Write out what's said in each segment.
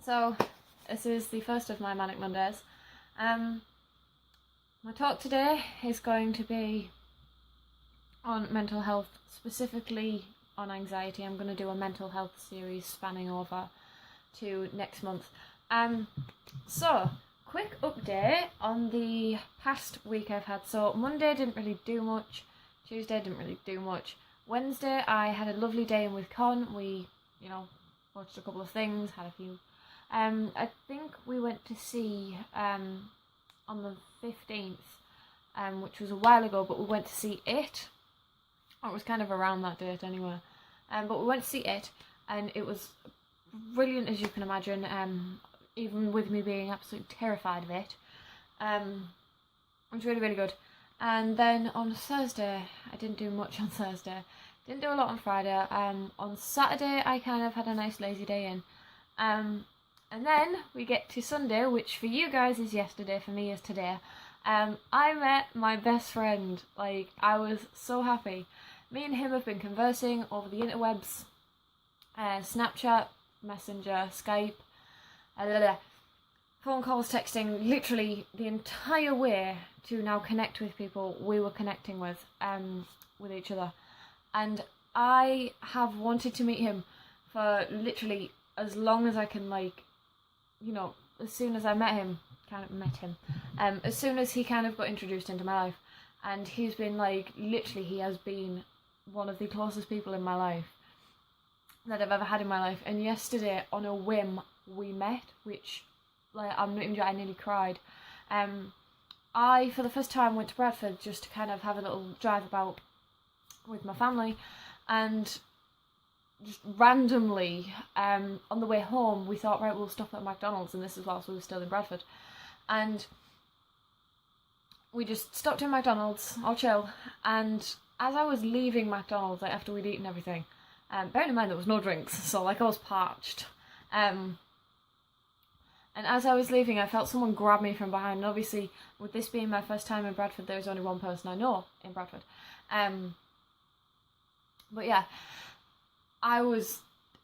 So, this is the first of my Manic Mondays. My talk today is going to be on mental health, specifically on anxiety. I'm going to do a mental health series spanning over to next month. So, quick update on the past week I've had. So, Monday didn't really do much. Tuesday didn't really do much. Wednesday I had a lovely day in with Con. We, watched a couple of things, had a few. I think we went to see on the 15th, which was a while ago, but we went to see It. Or it was kind of around that date anyway. But we went to see It, and it was brilliant, as you can imagine, even with me being absolutely terrified of it. It was really, really good. And then on Thursday, I didn't do much on Thursday. Didn't do a lot on Friday. On Saturday, I kind of had a nice lazy day in. And then we get to Sunday, which for you guys is yesterday, for me is today. I met my best friend. I was so happy. Me and him have been conversing over the interwebs, Snapchat, Messenger, Skype, phone calls, texting, literally the entire way to now connect with people we were connecting with each other. And I have wanted to meet him for literally as long as I can, as soon as I as soon as he kind of got introduced into my life. And he's been literally he has been one of the closest people in my life that I've ever had in my life. And yesterday, on a whim, we met, which, I'm not even joking, I nearly cried. I, for the first time, went to Bradford just to kind of have a little drive about with my family, and just randomly, on the way home, we thought, right, we'll stop at McDonald's, and this is whilst we were still in Bradford. And we just stopped in McDonald's, all chill, and as I was leaving McDonald's, after we'd eaten everything, bearing in mind there was no drinks, so I was parched, and as I was leaving, I felt someone grab me from behind, and obviously, with this being my first time in Bradford, there's only one person I know in Bradford. But yeah, I was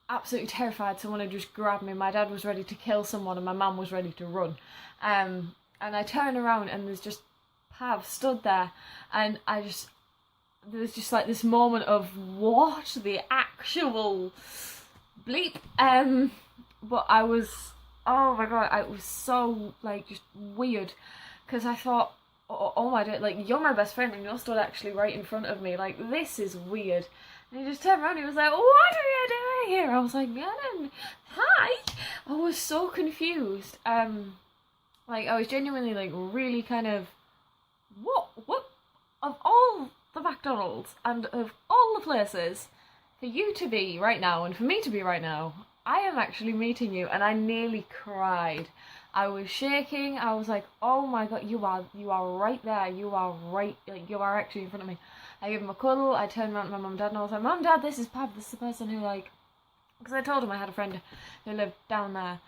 absolutely terrified someone had just grabbed me. My dad was ready to kill someone and my mum was ready to run. And I turn around and there's just Pav stood there, and there was just this moment of, what the actual bleep? But I was, oh my god, it was so, just weird, because I thought, oh my god, you're my best friend and you're stood actually right in front of me, this is weird. And he just turned around and he was like, what are you doing here? I was like, hi! I was so confused. I was genuinely, really kind of, what? Of all the McDonald's and of all the places for you to be right now and for me to be right now, I am actually meeting you, and I nearly cried. I was shaking. I was like, oh my god, you are right there. You are right, you are actually in front of me. I gave him a cuddle. I turned around to my mum and dad and I was like, Mum, Dad, this is Pav. This is the person who, because I told him I had a friend who lived down there.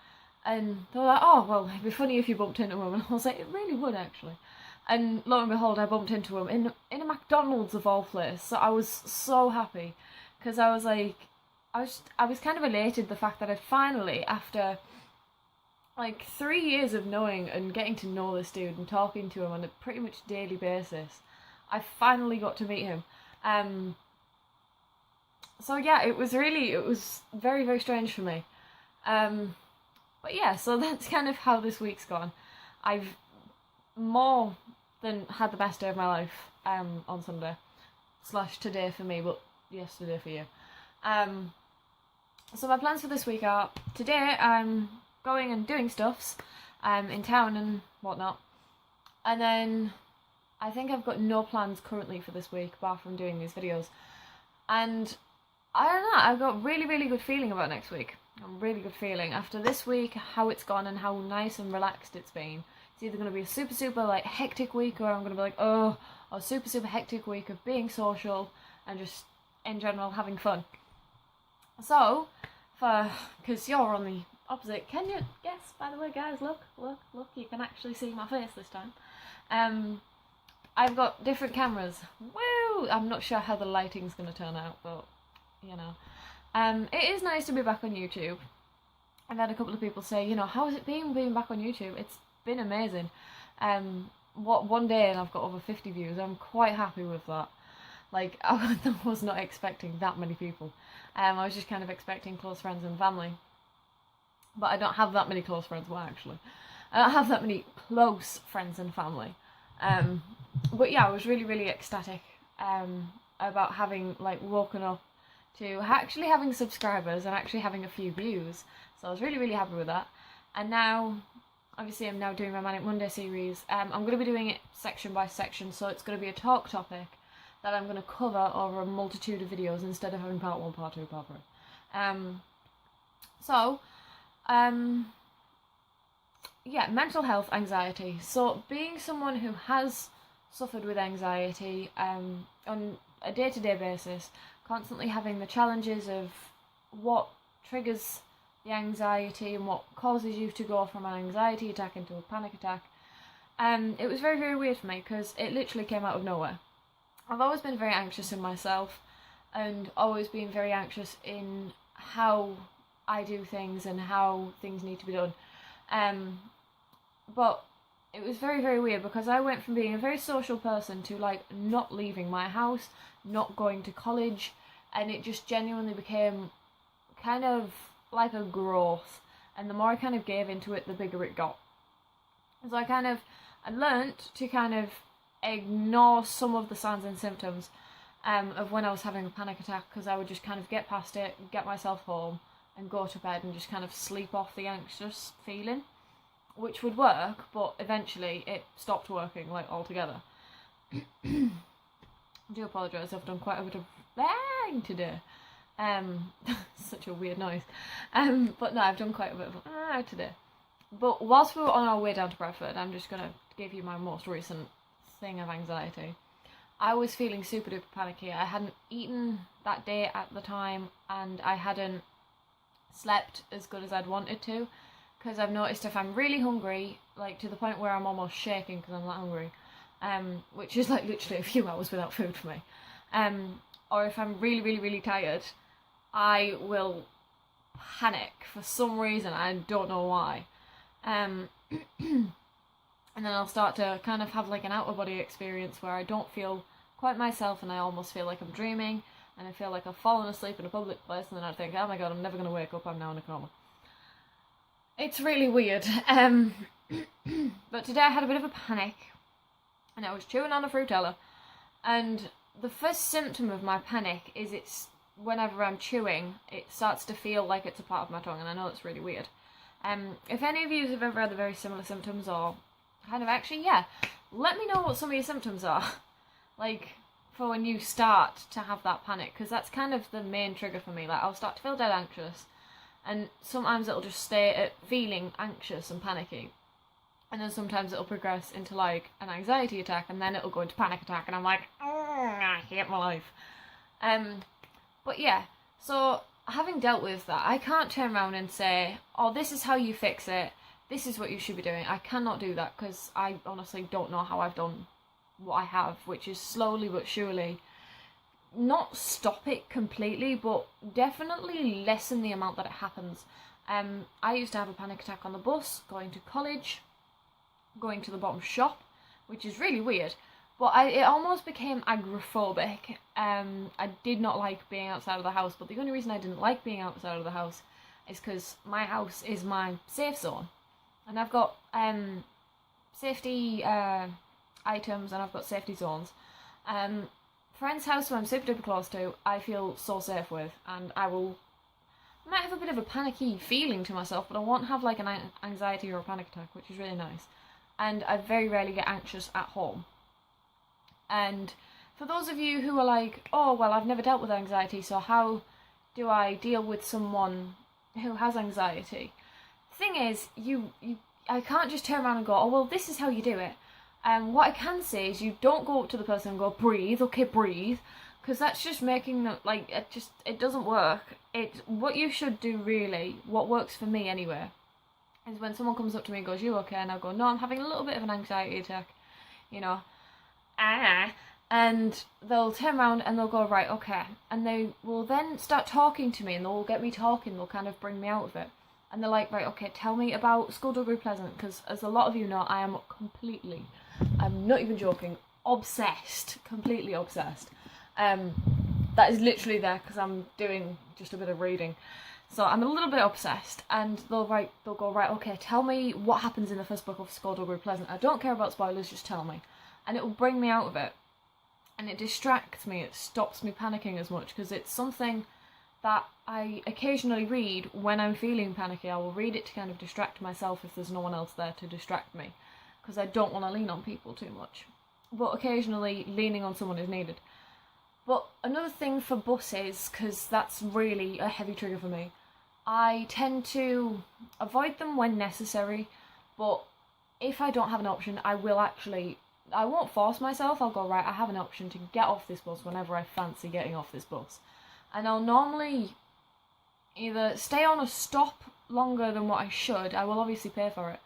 And they were like, oh, well, it'd be funny if you bumped into him. And I was like, it really would, actually. And lo and behold, I bumped into him in a McDonald's of all places. So I was so happy, because I was I was kind of elated the fact that I finally, after 3 years of knowing and getting to know this dude and talking to him on a pretty much daily basis, I finally got to meet him. So yeah, it was very, very strange for me. But yeah, so that's kind of how this week's gone. I've more than had the best day of my life on Sunday. / today for me, but yesterday for you. So my plans for this week are, today I'm going and doing stuffs in town and whatnot. And then I think I've got no plans currently for this week, apart from doing these videos. And I don't know, I've got really, really good feeling about next week. A really good feeling. After this week, how it's gone and how nice and relaxed it's been. It's either going to be a super, super hectic week, or I'm going to be a super, super hectic week of being social and just in general having fun. So, because you're on the opposite, can you guess, by the way, guys? Look, you can actually see my face this time. I've got different cameras. Woo! I'm not sure how the lighting's going to turn out, but, It is nice to be back on YouTube. I've had a couple of people say, how has it been being back on YouTube? It's been amazing. One day and I've got over 50 views. I'm quite happy with that. Like, I was not expecting that many people. I was just kind of expecting close friends and family. But I don't have that many close friends. Well, actually, I don't have that many close friends and family. But yeah, I was really, really ecstatic about having, like, woken up to actually having subscribers and actually having a few views. So I was really, really happy with that. And now, obviously, I'm now doing my Manic Monday series. I'm going to be doing it section by section, so it's going to be a talk topic that I'm going to cover over a multitude of videos instead of having part 1, part 2, part 3. Yeah, mental health, anxiety. So being someone who has suffered with anxiety on a day-to-day basis, constantly having the challenges of what triggers the anxiety and what causes you to go from an anxiety attack into a panic attack, it was very, very weird for me because it literally came out of nowhere. I've always been very anxious in myself and always been very anxious in how I do things and how things need to be done. But it was very, very weird because I went from being a very social person to, like, not leaving my house, not going to college, and it just genuinely became kind of like a growth. And the more I kind of gave into it, the bigger it got. So I learnt to kind of ignore some of the signs and symptoms of when I was having a panic attack, because I would just kind of get past it, get myself home, and go to bed and just kind of sleep off the anxious feeling, which would work, but eventually it stopped working, like, altogether. I do apologise, I've done quite a bit of bang today. Such a weird noise. But no, I've done quite a bit of today. But whilst we were on our way down to Bradford, I'm just going to give you my most recent thing of anxiety. I was feeling super duper panicky. I hadn't eaten that day at the time, and I hadn't slept as good as I'd wanted to, because I've noticed if I'm really hungry, like to the point where I'm almost shaking because I'm that hungry, which is like literally a few hours without food for me, or if I'm really, really, really tired, I will panic for some reason. I don't know why. And then I'll start to kind of have like an out-of-body experience where I don't feel quite myself and I almost feel like I'm dreaming, and I feel like I've fallen asleep in a public place, and then I think, oh my god, I'm never going to wake up, I'm now in a coma. It's really weird. But today I had a bit of a panic, and I was chewing on a Frutella, and the first symptom of my panic is whenever I'm chewing, it starts to feel like it's a part of my tongue, and I know it's really weird. If any of you have ever had very similar symptoms, or kind of actually, yeah, let me know what some of your symptoms are, like, for when you start to have that panic, because that's kind of the main trigger for me. Like, I'll start to feel dead anxious, and sometimes it'll just stay at feeling anxious and panicky, and then sometimes it'll progress into, like, an anxiety attack, and then it'll go into panic attack, and I'm like, I hate my life. But yeah, so having dealt with that, I can't turn around and say, oh, this is how you fix it, this is what you should be doing. I cannot do that, because I honestly don't know how I've done what I have, which is slowly but surely not stop it completely, but definitely lessen the amount that it happens. I used to have a panic attack on the bus, going to college, going to the bottom shop, which is really weird, but it almost became agoraphobic. I did not like being outside of the house, but the only reason I didn't like being outside of the house is because my house is my safe zone, and I've got safety items, and I've got safety zones. Friend's house who I'm super duper close to, I feel so safe with, and I might have a bit of a panicky feeling to myself, but I won't have like an anxiety or a panic attack, which is really nice. And I very rarely get anxious at home. And for those of you who are like, oh, well, I've never dealt with anxiety, so how do I deal with someone who has anxiety? The thing is, I can't just turn around and go, oh, well, this is how you do it. What I can say is you don't go up to the person and go, breathe, okay, breathe, because that's just making them, like, it doesn't work. What you should do, really, what works for me anyway, is when someone comes up to me and goes, you okay? And I'll go, no, I'm having a little bit of an anxiety attack, you know, and they'll turn around and they'll go, right, okay, and they will then start talking to me, and they'll get me talking, they'll kind of bring me out of it. And they're like, right, okay, tell me about Skullduggery Pleasant, because as a lot of you know, I'm not even joking, obsessed, completely obsessed. That is literally there because I'm doing just a bit of reading. So I'm a little bit obsessed, and they'll go, right, okay, tell me what happens in the first book of Skullduggery Pleasant. I don't care about spoilers, just tell me. And it will bring me out of it. And it distracts me, it stops me panicking as much, because it's something that I occasionally read when I'm feeling panicky. I will read it to kind of distract myself if there's no one else there to distract me, because I don't want to lean on people too much. But occasionally leaning on someone is needed. But another thing for buses, because that's really a heavy trigger for me, I tend to avoid them when necessary, but if I don't have an option, I won't force myself. I'll go, right, I have an option to get off this bus whenever I fancy getting off this bus. And I'll normally either stay on a stop longer than what I should. I will obviously pay for it.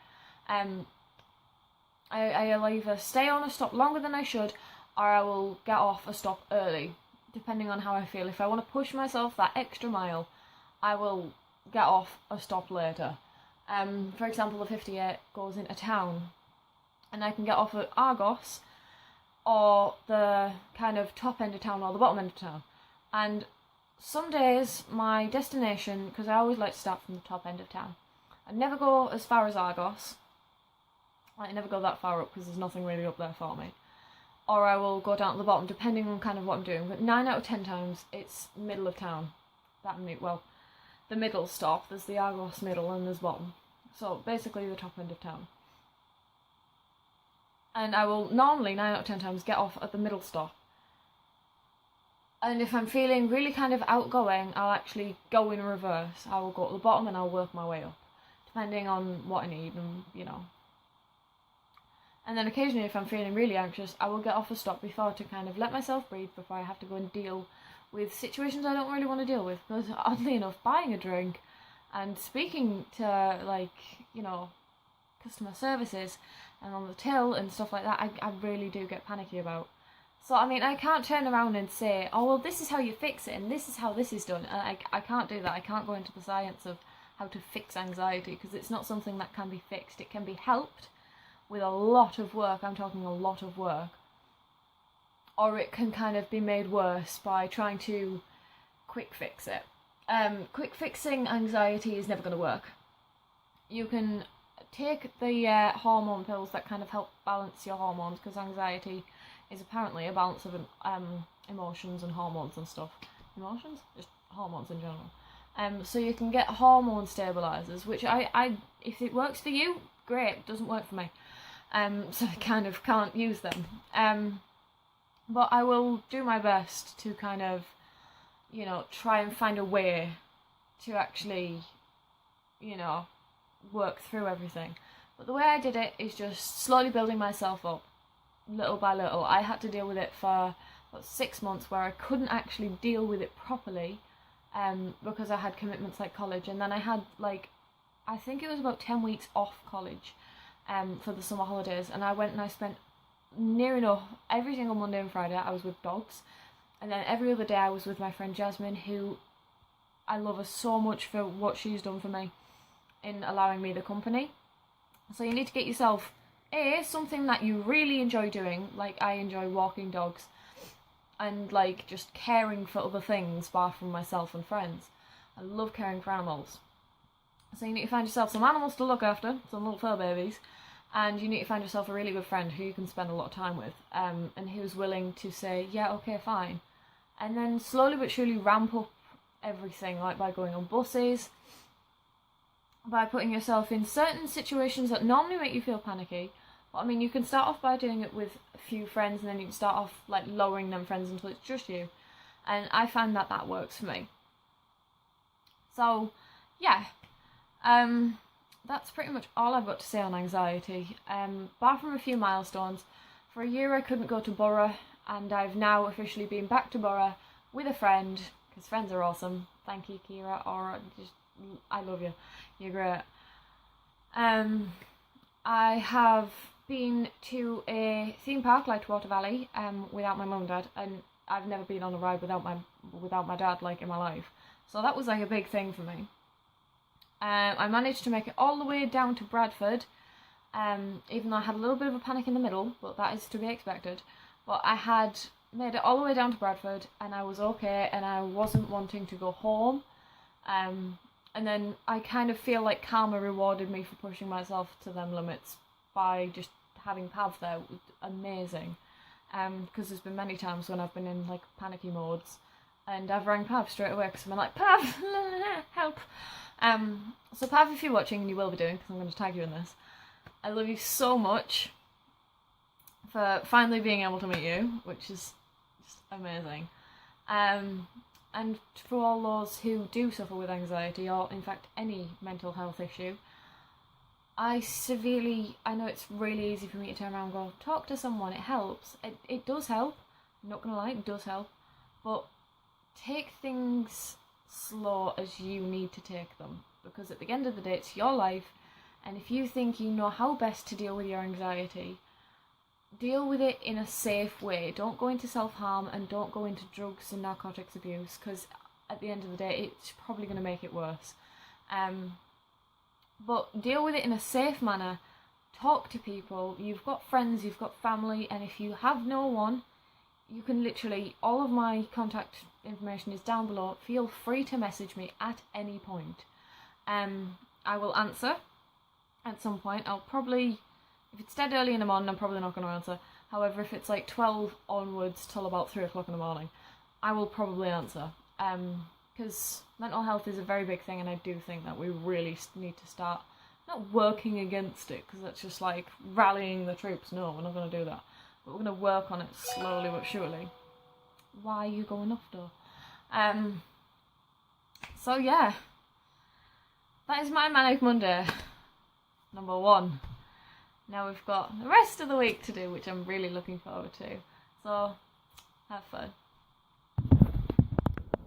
I'll either stay on a stop longer than I should, or I will get off a stop early, depending on how I feel. If I want to push myself that extra mile, I will get off a stop later. For example, the 58 goes into town, and I can get off at Argos, or the kind of top end of town, or the bottom end of town. And some days my destination, because I always like to start from the top end of town, I never go as far as Argos. I never go that far up because there's nothing really up there for me. Or I will go down to the bottom, depending on kind of what I'm doing. But 9 out of 10 times, it's middle of town. The middle stop. There's the Argos middle and there's bottom. So basically the top end of town. And I will normally, 9 out of 10 times, get off at the middle stop. And if I'm feeling really kind of outgoing, I'll actually go in reverse. I will go to the bottom and I'll work my way up, depending on what I need and, And then occasionally, if I'm feeling really anxious, I will get off a stop before to kind of let myself breathe before I have to go and deal with situations I don't really want to deal with. Because oddly enough, buying a drink and speaking to, customer services and on the till and stuff like that, I really do get panicky about. So, I can't turn around and say, oh, well, this is how you fix it, and this is how this is done. And I can't do that. I can't go into the science of how to fix anxiety, because it's not something that can be fixed. It can be helped with a lot of work. I'm talking a lot of work. Or it can kind of be made worse by trying to quick fix it. Quick fixing anxiety is never going to work. You can take the hormone pills that kind of help balance your hormones, because anxiety is apparently a balance of emotions and hormones and stuff. Emotions? Just hormones in general. So you can get hormone stabilizers, which I if it works for you, great. It doesn't work for me. So I kind of can't use them. But I will do my best to kind of, try and find a way to actually, work through everything. But the way I did it is just slowly building myself up, little by little. I had to deal with it for 6 months where I couldn't actually deal with it properly, because I had commitments like college, and then I had I think it was about 10 weeks off college for the summer holidays, and I went and I spent near enough every single Monday and Friday I was with dogs, and then every other day I was with my friend Jasmine, who I love her so much for what she's done for me in allowing me the company. So you need to get yourself something that you really enjoy doing. Like, I enjoy walking dogs and just caring for other things apart from myself and friends. I love caring for animals. So you need to find yourself some animals to look after, some little fur babies, and you need to find yourself a really good friend who you can spend a lot of time with, and who's willing to say, yeah, okay, fine. And then slowly but surely ramp up everything, like by going on buses, by putting yourself in certain situations that normally make you feel panicky. But you can start off by doing it with a few friends, and then you can start off lowering them friends until it's just you. And I find that works for me. So, yeah. That's pretty much all I've got to say on anxiety. Apart from a few milestones, for a year I couldn't go to Borough, and I've now officially been back to Borough with a friend, because friends are awesome. Thank you, Kira, or just, I love you. You're great. I have been to a theme park like Water Valley without my mum and dad, and I've never been on a ride without my dad in my life. So that was a big thing for me. I managed to make it all the way down to Bradford, even though I had a little bit of a panic in the middle, but that is to be expected. But I had made it all the way down to Bradford, and I was okay, and I wasn't wanting to go home. And then I kind of feel like karma rewarded me for pushing myself to them limits by just having Pav there. It was amazing. Because there's been many times when I've been in like panicky modes, and I've rang Pav straight away because I'm like, Pav, help. So Pav, if you're watching, and you will be doing, because I'm going to tag you in this, I love you so much for finally being able to meet you, which is just amazing. And for all those who do suffer with anxiety, or in fact any mental health issue, I know it's really easy for me to turn around and go, talk to someone, it helps. It does help, I'm not going to lie, it does help, but take things slow as you need to take them, because at the end of the day it's your life, and if you think you know how best to deal with your anxiety, deal with it in a safe way. Don't go into self-harm, and don't go into drugs and narcotics abuse, because at the end of the day it's probably going to make it worse. But deal with it in a safe manner. Talk to people. You've got friends, you've got family, and if you have no one, you can literally, all of my contact information is down below. Feel free to message me at any point. I will answer at some point. I'll probably, if it's dead early in the morning, I'm probably not going to answer. However, if it's like 12 onwards till about 3 o'clock in the morning, I will probably answer. Because mental health is a very big thing, and I do think that we really need to start not working against it, because that's just like rallying the troops. No, we're not going to do that. But we're going to work on it slowly but surely. Why are you going off though? So yeah, that is my Manic Monday, number 1. Now we've got the rest of the week to do, which I'm really looking forward to. So, have fun.